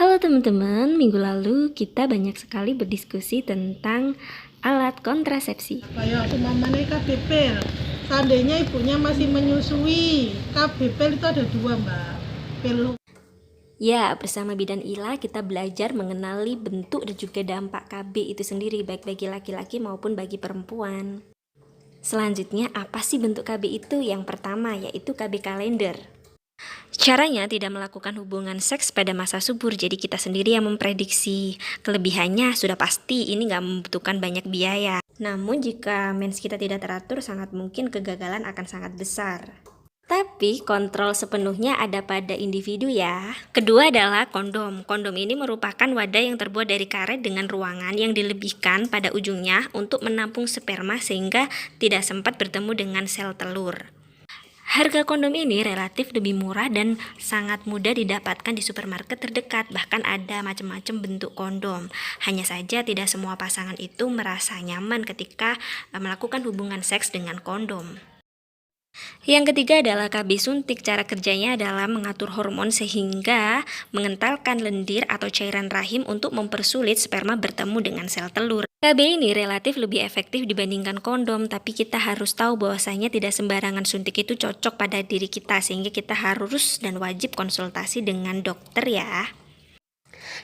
Halo teman-teman, minggu lalu kita banyak sekali berdiskusi tentang alat kontrasepsi. Kayak aku mamanya KB pil, seandainya ibunya masih menyusui, KB pil itu ada dua mbak, pil. Ya, bersama Bidan Ila kita belajar mengenali bentuk dan juga dampak KB itu sendiri, baik bagi laki-laki maupun bagi perempuan. Selanjutnya, apa sih bentuk KB itu? Yang pertama yaitu KB kalender. Caranya tidak melakukan hubungan seks pada masa subur, jadi kita sendiri yang memprediksi. Kelebihannya sudah pasti ini nggak membutuhkan banyak biaya. Namun jika mens kita tidak teratur, sangat mungkin kegagalan akan sangat besar. Tapi kontrol sepenuhnya ada pada individu ya. Kedua adalah kondom. Kondom ini merupakan wadah yang terbuat dari karet dengan ruangan yang dilebihkan pada ujungnya untuk menampung sperma sehingga tidak sempat bertemu dengan sel telur. Harga kondom ini relatif lebih murah dan sangat mudah didapatkan di supermarket terdekat, bahkan ada macam-macam bentuk kondom. Hanya saja tidak semua pasangan itu merasa nyaman ketika melakukan hubungan seks dengan kondom. Yang ketiga adalah KB suntik. Cara kerjanya adalah mengatur hormon sehingga mengentalkan lendir atau cairan rahim untuk mempersulit sperma bertemu dengan sel telur. KB ini relatif lebih efektif dibandingkan kondom, tapi kita harus tahu bahwasanya tidak sembarangan suntik itu cocok pada diri kita, sehingga kita harus dan wajib konsultasi dengan dokter ya.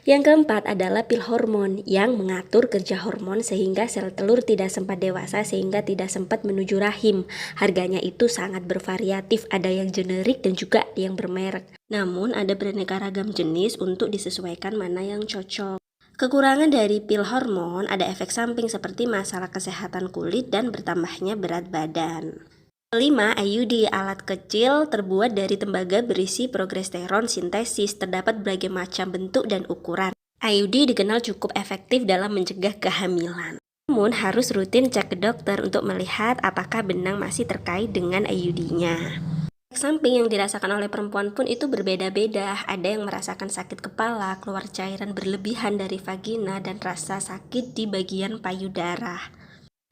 Yang keempat adalah pil hormon yang mengatur kerja hormon sehingga sel telur tidak sempat dewasa sehingga tidak sempat menuju rahim. Harganya itu sangat bervariatif, ada yang generik dan juga yang bermerek. Namun ada beraneka ragam jenis untuk disesuaikan mana yang cocok. Kekurangan dari pil hormon ada efek samping seperti masalah kesehatan kulit dan bertambahnya berat badan. Kelima, IUD, alat kecil terbuat dari tembaga berisi progesteron sintesis, terdapat berbagai macam bentuk dan ukuran. IUD dikenal cukup efektif dalam mencegah kehamilan. Namun harus rutin cek ke dokter untuk melihat apakah benang masih terkait dengan IUD-nya. Efek samping yang dirasakan oleh perempuan pun itu berbeda-beda. Ada yang merasakan sakit kepala, keluar cairan berlebihan dari vagina, dan rasa sakit di bagian payudara.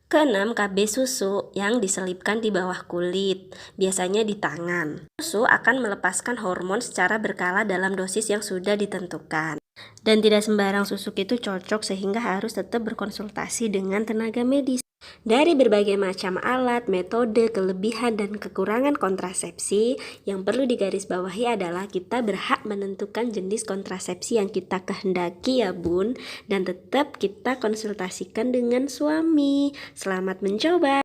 Keenam, KB susu yang diselipkan di bawah kulit, biasanya di tangan. Susu akan melepaskan hormon secara berkala dalam dosis yang sudah ditentukan. Dan tidak sembarang susuk itu cocok sehingga harus tetap berkonsultasi dengan tenaga medis. Dari berbagai macam alat, metode, kelebihan, dan kekurangan kontrasepsi, yang perlu digarisbawahi adalah kita berhak menentukan jenis kontrasepsi yang kita kehendaki ya bun, dan tetap kita konsultasikan dengan suami. Selamat mencoba!